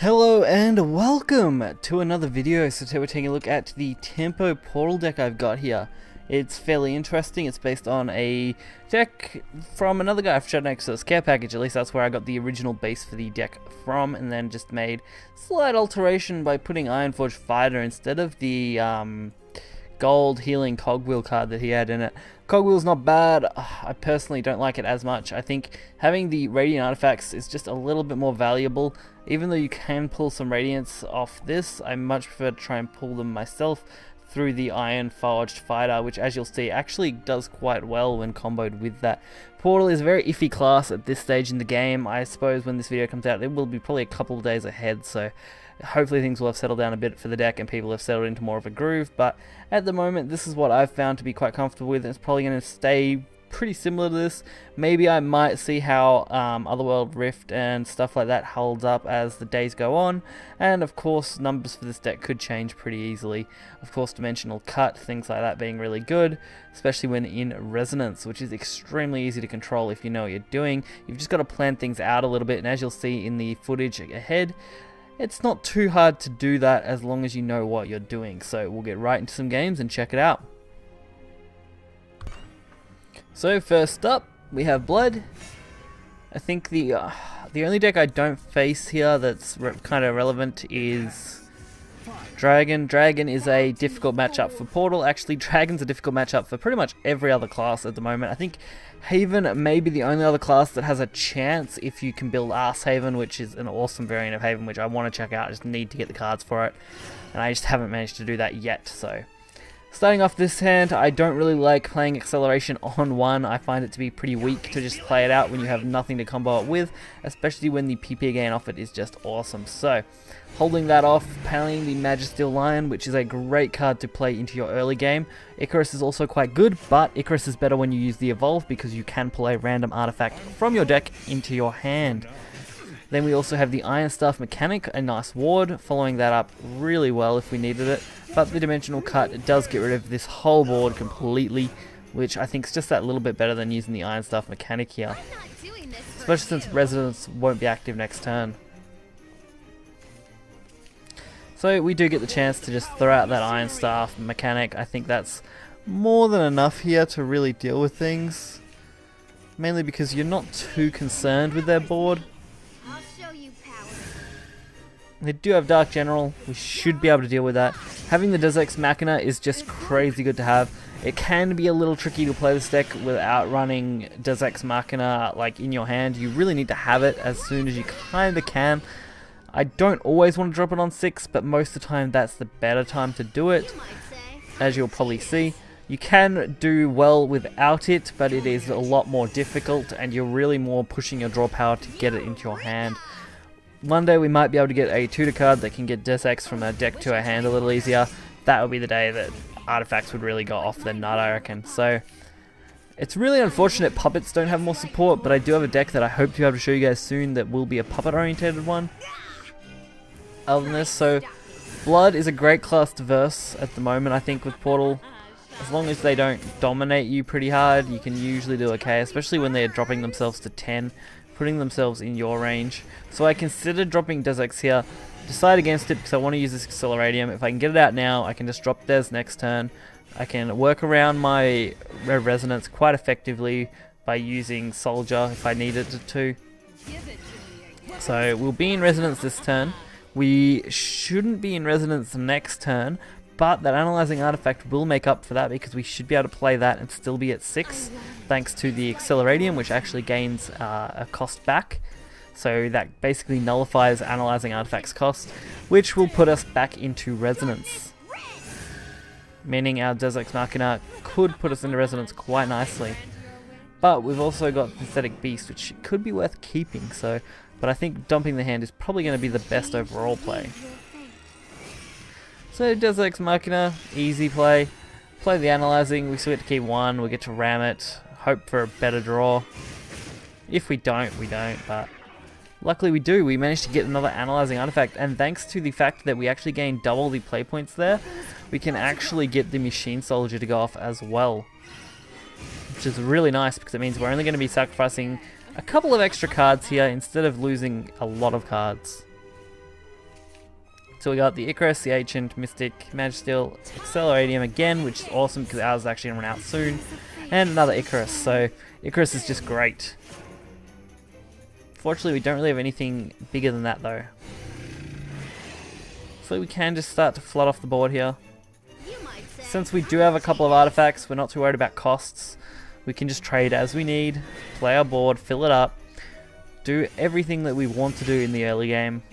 Hello and welcome to another video. So today we're taking a look at the Tempo Portal deck I've got here. It's fairly interesting. It's based on a deck from another guy from Shadowverse care package. At least that's where I got the original base for the deck from, and then just made slight alteration by putting Ironforge Fighter instead of the gold healing cogwheel card that he had in it. Cogwheel's not bad. I personally don't like it as much. I think having the Radiant artifacts is just a little bit more valuable. Even though you can pull some Radiance off this, I much prefer to try and pull them myself through the Iron Forged Fighter, which, as you'll see, actually does quite well when comboed with that. Portal is a very iffy class at this stage in the game. I suppose when this video comes out, it will be probably a couple of days ahead, so hopefully things will have settled down a bit for the deck and people have settled into more of a groove. But at the moment, this is what I've found to be quite comfortable with, and it's probably going to stay pretty similar to this. Maybe I might see how Otherworld Rift and stuff like that holds up as the days go on, and of course numbers for this deck could change pretty easily. Of course, Dimensional Cut, things like that being really good, especially when in Resonance, which is extremely easy to control if you know what you're doing. You've just got to plan things out a little bit, and as you'll see in the footage ahead, it's not too hard to do that as long as you know what you're doing. So we'll get right into some games and check it out. So first up, we have Blood. I think the only deck I don't face here that's kind of relevant is Dragon. Dragon is a difficult matchup for Portal. Actually, Dragon's a difficult matchup for pretty much every other class at the moment. I think Haven may be the only other class that has a chance if you can build Arse Haven, which is an awesome variant of Haven, which I want to check out. I just need to get the cards for it, and I just haven't managed to do that yet. So starting off this hand, I don't really like playing Acceleration on one. I find it to be pretty weak to just play it out when you have nothing to combo it with, especially when the PP gain off it is just awesome. So, holding that off, playing the Magisteel Lion, which is a great card to play into your early game. Icarus is also quite good, but Icarus is better when you use the Evolve because you can pull a random artifact from your deck into your hand. Then we also have the Iron Staff mechanic, a nice ward, following that up really well if we needed it. But the Dimensional Cut does get rid of this whole board completely, which I think is just that little bit better than using the Iron Staff mechanic here. Especially since Resonance won't be active next turn. So we do get the chance to just throw out that Iron Staff mechanic. I think that's more than enough here to really deal with things. Mainly because you're not too concerned with their board. They do have Dark General. We should be able to deal with that. Having the Deus Ex Machina is just crazy good to have. It can be a little tricky to play this deck without running Deus Ex Machina like in your hand. You really need to have it as soon as you kind of can. I don't always want to drop it on 6, but most of the time that's the better time to do it. As you'll probably see, you can do well without it, but it is a lot more difficult, and you're really more pushing your draw power to get it into your hand. One day we might be able to get a tutor card that can get Deus Ex from a deck to a hand a little easier. That would be the day that artifacts would really go off the nut, I reckon. So it's really unfortunate puppets don't have more support, but I do have a deck that I hope to be able to show you guys soon that will be a puppet orientated one. Other than this, so Blood is a great class to verse at the moment, I think, with Portal. As long as they don't dominate you pretty hard, you can usually do okay, especially when they're dropping themselves to 10. Putting themselves in your range. So I considered dropping Deus Ex here. Decide against it because I want to use this Acceleradium. If I can get it out now, I can just drop Des next turn. I can work around my Resonance quite effectively by using Soldier if I needed to. So we'll be in Resonance this turn. We shouldn't be in Resonance next turn, but that Analyzing Artifact will make up for that because we should be able to play that and still be at 6 thanks to the Acceleradium, which actually gains a cost back. So that basically nullifies Analyzing Artifact's cost, which will put us back into Resonance. Meaning our Deus Ex Machina could put us into Resonance quite nicely. But we've also got Pathetic Beast, which could be worth keeping, but I think dumping the hand is probably going to be the best overall play. So Deus Ex Machina, easy play. Play the Analyzing, we still get to keep 1, we get to ram it, hope for a better draw. If we don't, we don't, but luckily we do. We managed to get another Analyzing Artifact, and thanks to the fact that we actually gained double the play points there, we can actually get the Machine Soldier to go off as well. Which is really nice because it means we're only going to be sacrificing a couple of extra cards here instead of losing a lot of cards. So we got the Icarus, the Ancient, Mystic, Magisteel, Acceleradium again, which is awesome because ours is actually going to run out soon, and another Icarus. So Icarus is just great. Fortunately, we don't really have anything bigger than that though. So we can just start to flood off the board here. Since we do have a couple of artifacts, we're not too worried about costs. We can just trade as we need, play our board, fill it up, do everything that we want to do in the early game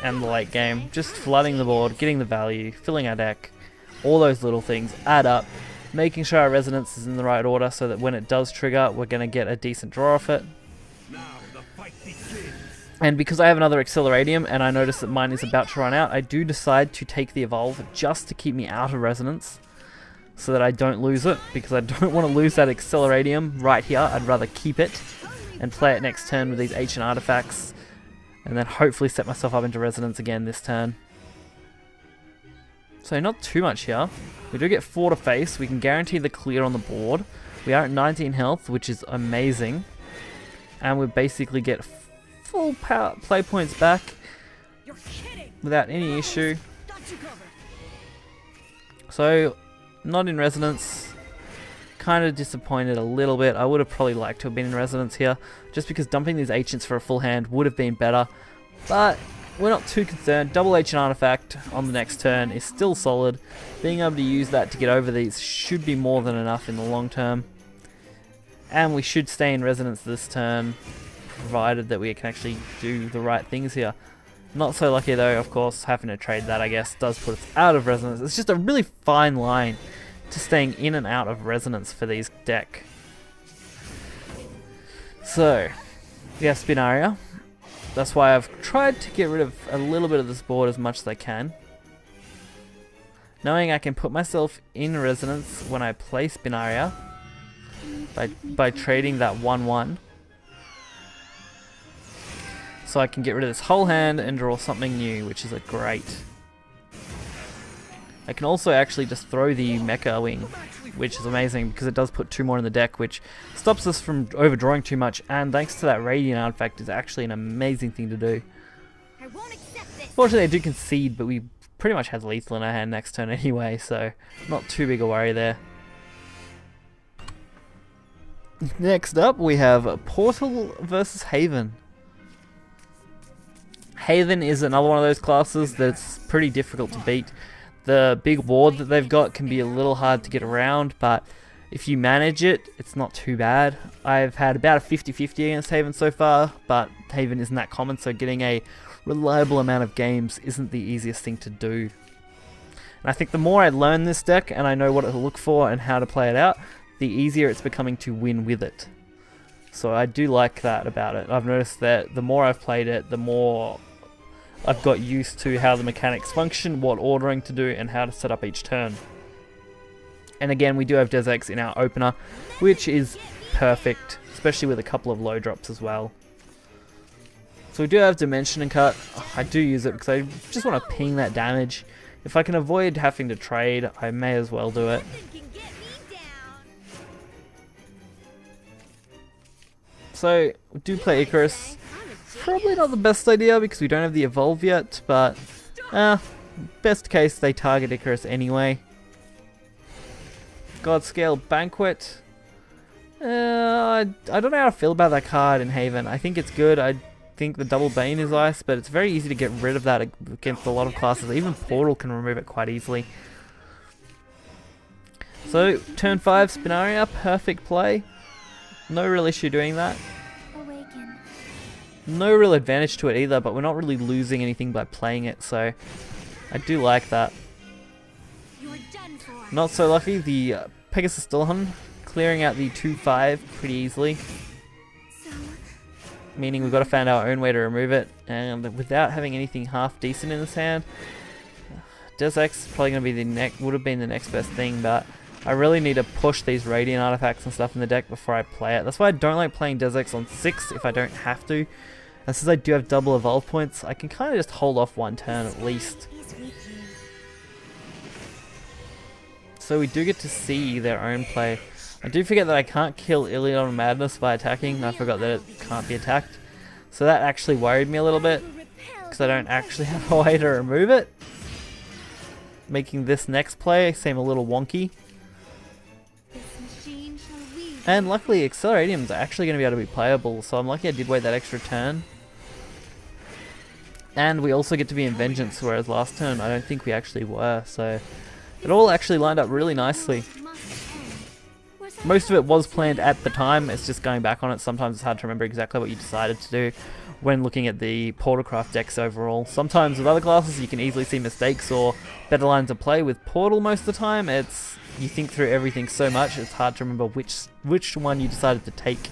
and the late game. Just flooding the board, getting the value, filling our deck, all those little things add up, making sure our resonance is in the right order so that when it does trigger, we're going to get a decent draw off it. And because I have another Acceleradium and I notice that mine is about to run out, I do decide to take the Evolve just to keep me out of Resonance so that I don't lose it, because I don't want to lose that Acceleradium right here. I'd rather keep it and play it next turn with these Ancient Artifacts and then hopefully set myself up into Resonance again this turn. So not too much here. We do get 4 to face. We can guarantee the clear on the board. We are at 19 health, which is amazing. And we basically get full power play points back without any issue. So not in Resonance. Kind of disappointed a little bit. I would have probably liked to have been in Resonance here, just because dumping these Ancients for a full hand would have been better. But we're not too concerned. Double Ancient Artifact on the next turn is still solid. Being able to use that to get over these should be more than enough in the long term. And we should stay in Resonance this turn, provided that we can actually do the right things here. Not so lucky though, of course, having to trade that, I guess, does put us out of Resonance. It's just a really fine line to staying in and out of Resonance for these deck. So, we have Spinaria. That's why I've tried to get rid of a little bit of this board as much as I can. Knowing I can put myself in Resonance when I play Spinaria by trading that 1-1. So I can get rid of this whole hand and draw something new, which is a great. I can also actually just throw the Mecha Wing, which is amazing because it does put 2 more in the deck, which stops us from overdrawing too much, and thanks to that Radiant artifact is actually an amazing thing to do. Fortunately I do concede, but we pretty much had lethal in our hand next turn anyway, so not too big a worry there. Next up we have Portal versus Haven. Haven is another one of those classes that's pretty difficult to beat. The big ward that they've got can be a little hard to get around, but if you manage it, it's not too bad. I've had about a 50-50 against Haven so far, but Haven isn't that common, so getting a reliable amount of games isn't the easiest thing to do. And I think the more I learn this deck and I know what to look for and how to play it out, the easier it's becoming to win with it. So I do like that about it. I've noticed that the more I've played it, the more I've got used to how the mechanics function, what ordering to do, and how to set up each turn. And again, we do have Desex in our opener, which is perfect, especially with a couple of low drops as well. So we do have Dimension and Cut. I do use it because I just want to ping that damage. If I can avoid having to trade, I may as well do it. So, we do play Icarus. Probably not the best idea because we don't have the Evolve yet, but best case they target Icarus anyway. Godscale Banquet. I don't know how to feel about that card in Haven. I think it's good. I think the Double Bane is nice, but it's very easy to get rid of that against a lot of classes. Even Portal can remove it quite easily. So, turn 5 Spinaria, perfect play. No real issue doing that. No real advantage to it either, but we're not really losing anything by playing it, so I do like that. Not so lucky, the Pegasus Stilhun clearing out the 2-5 pretty easily. Meaning we've got to find our own way to remove it, and without having anything half decent in this hand, Desex is probably going to be would have been the next best thing, but I really need to push these Radiant artifacts and stuff in the deck before I play it. That's why I don't like playing Desex on 6 if I don't have to. And since I do have double evolve points, I can kind of just hold off one turn at least. So we do get to see their own play. I do forget that I can't kill Ilion Madness by attacking. I forgot that it can't be attacked. So that actually worried me a little bit. because I don't actually have a way to remove it, making this next play seem a little wonky. And luckily Acceleratium is actually going to be able to be playable, so I'm lucky I did wait that extra turn. And we also get to be in Vengeance, whereas last turn I don't think we actually were, so it all actually lined up really nicely. Most of it was planned at the time, it's just going back on it, sometimes it's hard to remember exactly what you decided to do when looking at the Portalcraft decks overall. Sometimes with other classes you can easily see mistakes or better lines of play. With Portal most of the time, you think through everything so much it's hard to remember which one you decided to take.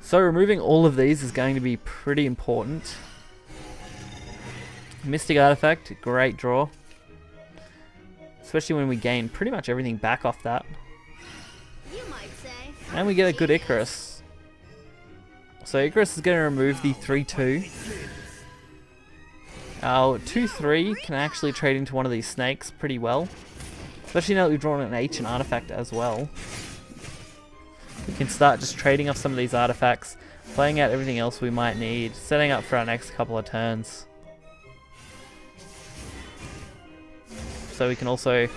So removing all of these is going to be pretty important. Mystic Artifact, great draw. Especially when we gain pretty much everything back off that. And we get a good Icarus. So Icarus is going to remove the 3-2. Our 2-3 can actually trade into one of these snakes pretty well. Especially now that we've drawn an ancient artifact as well. We can start just trading off some of these artifacts, playing out everything else we might need, setting up for our next couple of turns. So we can also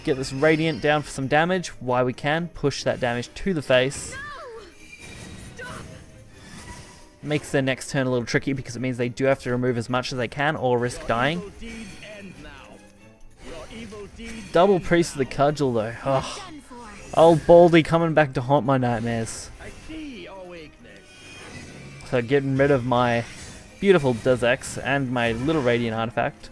get this Radiant down for some damage while we can push that damage to the face. Makes their next turn a little tricky because it means they do have to remove as much as they can or risk dying. Double Priest of the Cudgel though. Oh, old Baldy coming back to haunt my nightmares. So getting rid of my beautiful Dezex and my little Radiant artifact.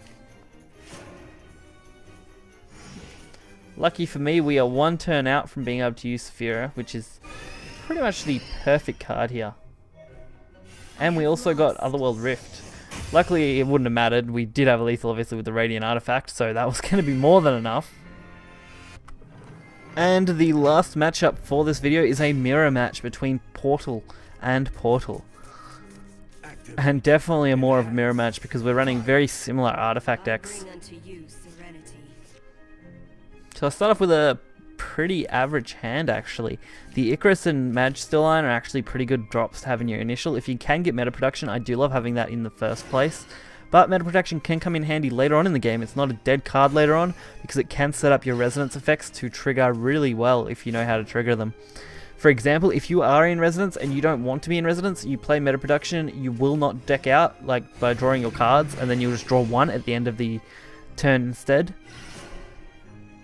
Lucky for me, we are one turn out from being able to use Saphira, which is pretty much the perfect card here. And we also got Otherworld Rift. Luckily, it wouldn't have mattered. We did have a lethal, obviously, with the Radiant Artifact, so that was going to be more than enough. And the last matchup for this video is a mirror match between Portal and Portal. And definitely a more of a mirror match because we're running very similar artifact decks. So I'll start off with a pretty average hand actually. The Icarus and Magstiline are actually pretty good drops to have in your initial. If you can get meta protection, I do love having that in the first place. But meta protection can come in handy later on in the game. It's not a dead card later on because it can set up your resonance effects to trigger really well if you know how to trigger them. For example, if you are in Resonance and you don't want to be in Resonance, you play meta protection, you will not deck out like by drawing your cards and then you'll just draw one at the end of the turn instead.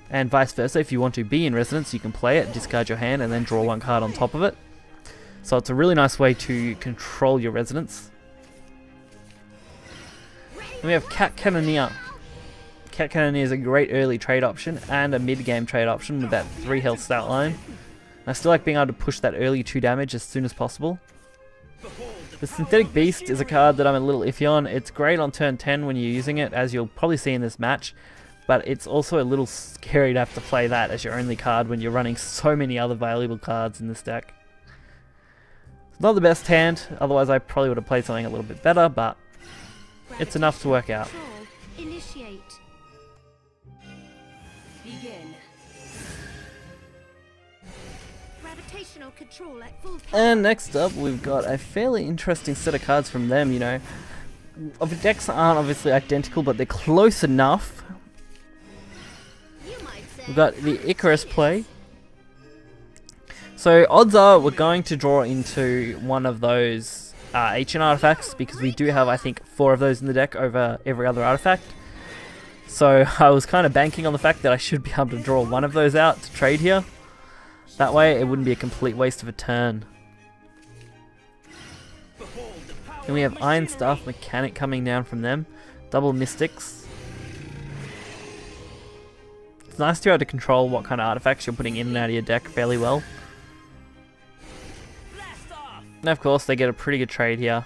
And vice versa, if you want to be in Resonance, you can play it, discard your hand, and then draw one card on top of it. So it's a really nice way to control your Resonance. And we have Cat Cannoneer. Cat Cannoneer is a great early trade option and a mid-game trade option with that 3 health stat line. And I still like being able to push that early 2 damage as soon as possible. The Synthetic Beast is a card that I'm a little iffy on. It's great on turn 10 when you're using it, as you'll probably see in this match. But it's also a little scary to have to play that as your only card when you're running so many other valuable cards in this deck. It's not the best hand, otherwise I probably would have played something a little bit better, but it's enough to work out. Initiate. Begin. Gravitational control at full power. And next up, we've got a fairly interesting set of cards from them, you know. The decks aren't obviously identical, but they're close enough. We've got the Icarus play. So odds are we're going to draw into one of those ancient artifacts because we do have, I think, 4 of those in the deck over every other artifact. So I was kind of banking on the fact that I should be able to draw one of those out to trade here. That way it wouldn't be a complete waste of a turn. Then we have Iron Staff Mechanic coming down from them. Double Mystics. It's nice to be able to control what kind of artifacts you're putting in and out of your deck fairly well. And of course they get a pretty good trade here.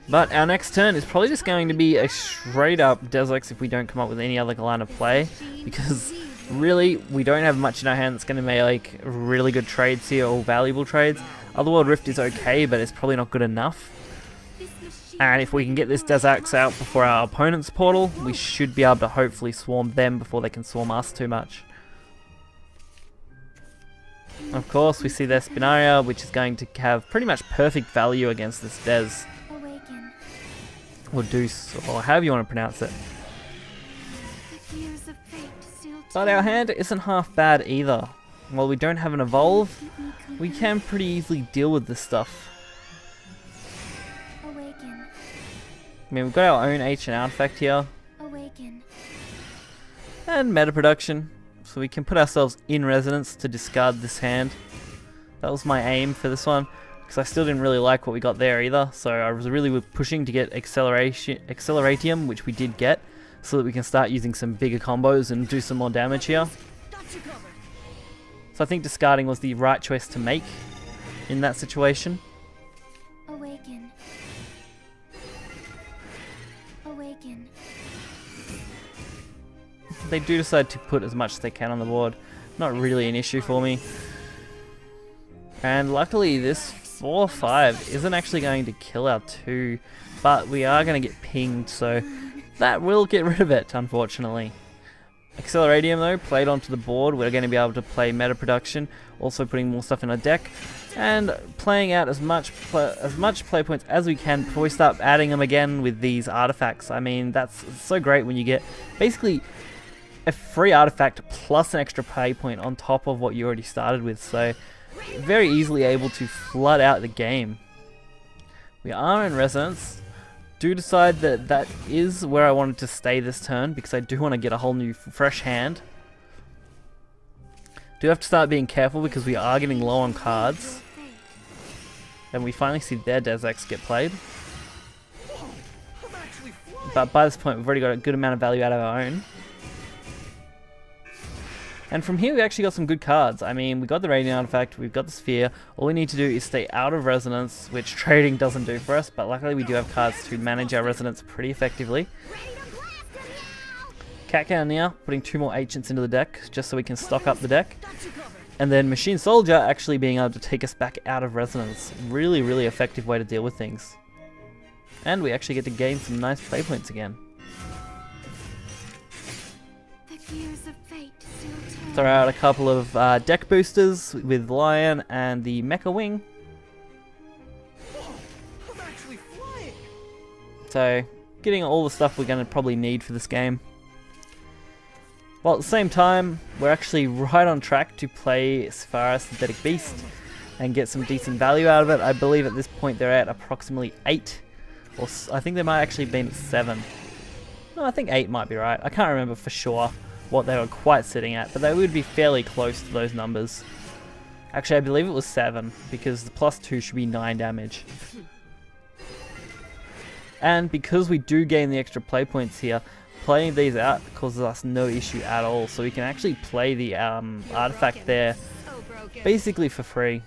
But our next turn is probably just going to be a straight up Dezex if we don't come up with any other line of play. Because really we don't have much in our hand that's going to make really good trades here or valuable trades. Otherworld Rift is okay, but it's probably not good enough. And if we can get this Dezex out before our opponent's portal, we should be able to hopefully swarm them before they can swarm us too much. Of course, we see their Spinaria, which is going to have pretty much perfect value against this Des. Awaken. Or Deuce, or however you want to pronounce it. The gears of fate still But our hand isn't half bad either. While we don't have an evolve, we can pretty easily deal with this stuff. Awaken. I mean, we've got our own H and artifact here, Awaken. and meta production, so we can put ourselves in resonance to discard this hand. That was my aim for this one, because I still didn't really like what we got there either, so I was really pushing to get Acceleratium, which we did get, so that we can start using some bigger combos and do some more damage here. So I think discarding was the right choice to make in that situation. Awaken. Awaken. They do decide to put as much as they can on the board. Not really an issue for me. And luckily this 4-5 isn't actually going to kill our 2, but we are going to get pinged, so that will get rid of it, unfortunately. Acceleratium though, played onto the board, we're going to be able to play meta production, also putting more stuff in our deck, and playing out as much play points as we can before we start adding them again with these artifacts. I mean, that's so great when you get basically a free artifact plus an extra play point on top of what you already started with, so very easily able to flood out the game. We are in resonance. Do decide that that is where I wanted to stay this turn, because I do want to get a whole new fresh hand. Do have to start being careful because we are getting low on cards. And we finally see their Desex get played. But by this point we've already got a good amount of value out of our own. And from here we actually got some good cards. I mean, we got the Radiant Artifact, we've got the Sphere. All we need to do is stay out of Resonance, which trading doesn't do for us, but luckily we do have cards to manage our Resonance pretty effectively. Catcow Nia, putting 2 more Ancients into the deck, just so we can stock up the deck. And then Machine Soldier actually being able to take us back out of Resonance. Really, really effective way to deal with things. And we actually get to gain some nice play points again. Throw out a couple of deck boosters with Lion and the Mecha Wing. So, getting all the stuff we're going to probably need for this game. While at the same time, we're actually right on track to play Sephara Synthetic Beast and get some decent value out of it. I believe at this point they're at approximately 8, or I think they might actually be at 7. No, I think 8 might be right. I can't remember for sure what they were quite sitting at, but they would be fairly close to those numbers. Actually, I believe it was 7, because the +2 should be 9 damage. And because we do gain the extra play points here, playing these out causes us no issue at all, so we can actually play the artifact there basically for free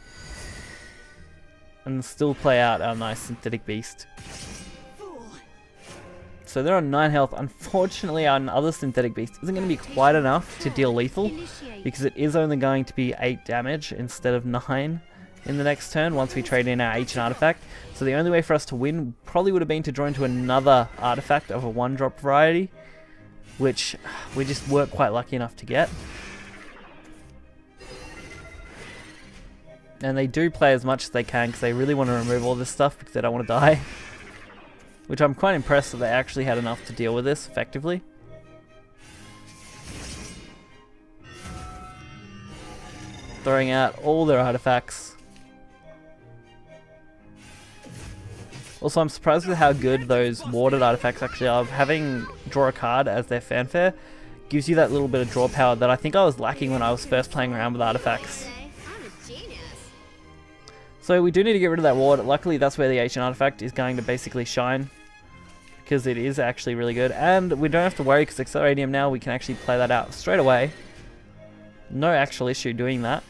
and still play out our nice Synthetic Beast. So they're on 9 health. Unfortunately, our other Synthetic Beast isn't going to be quite enough to deal lethal, because it is only going to be 8 damage instead of 9 in the next turn once we trade in our H and artifact. So the only way for us to win probably would have been to draw into another artifact of a 1-drop variety, which we just weren't quite lucky enough to get. And they do play as much as they can because they really want to remove all this stuff because they don't want to die. Which I'm quite impressed that they actually had enough to deal with this effectively. Throwing out all their artifacts. Also, I'm surprised with how good those warded artifacts actually are. Having draw a card as their fanfare gives you that little bit of draw power that I think I was lacking when I was first playing around with artifacts. So we do need to get rid of that ward. Luckily, that's where the Ancient Artifact is going to basically shine, because it is actually really good. And we don't have to worry because Acceleratium now, we can actually play that out straight away. No actual issue doing that.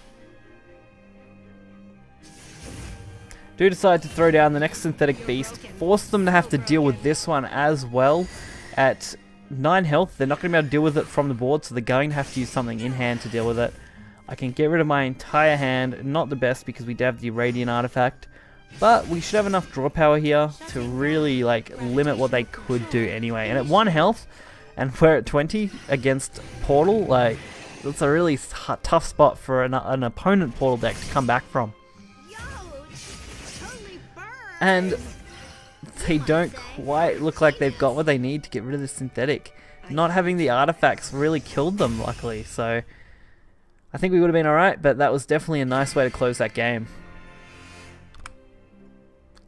Do decide to throw down the next Synthetic Beast. Force them to have to deal with this one as well. At 9 health, they're not going to be able to deal with it from the board, so they're going to have to use something in hand to deal with it. I can get rid of my entire hand, not the best because we do have the Radiant Artifact, but we should have enough draw power here to really like limit what they could do anyway. And at 1 health, and we're at 20 against Portal, like that's a really tough spot for an opponent portal deck to come back from. And they don't quite look like they've got what they need to get rid of the synthetic. Not having the artifacts really killed them, luckily, so I think we would have been alright, but that was definitely a nice way to close that game.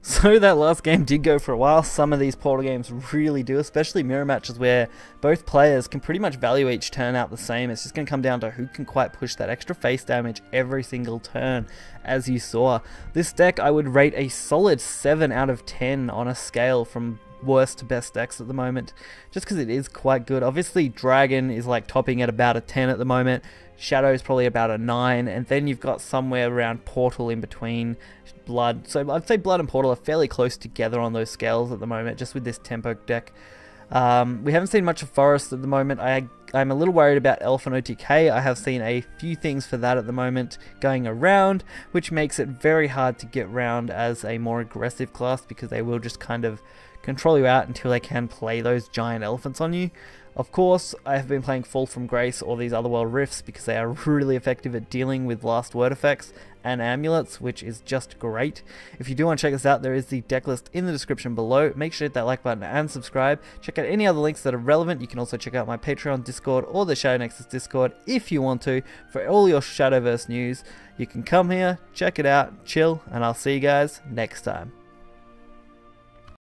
So that last game did go for a while. Some of these Portal games really do, especially mirror matches where both players can pretty much value each turn out the same. It's just going to come down to who can quite push that extra face damage every single turn, as you saw. This deck I would rate a solid 7 out of 10 on a scale from worst to best decks at the moment, just because it is quite good. Obviously Dragon is like topping at about a 10 at the moment, Shadow is probably about a 9, and then you've got somewhere around Portal in between, Blood. So I'd say Blood and Portal are fairly close together on those scales at the moment, just with this tempo deck. We haven't seen much of Forest at the moment. I'm a little worried about Elf and OTK. I have seen a few things for that at the moment going around, which makes it very hard to get round as a more aggressive class, because they will just kind of control you out until they can play those giant elephants on you. Of course, I have been playing Fall from Grace or these Otherworld Rifts because they are really effective at dealing with last word effects and amulets, which is just great. If you do want to check this out, there is the deck list in the description below. Make sure to hit that like button and subscribe. Check out any other links that are relevant. You can also check out my Patreon, Discord, or the Shadow Nexus Discord if you want to for all your Shadowverse news. You can come here, check it out, chill, and I'll see you guys next time.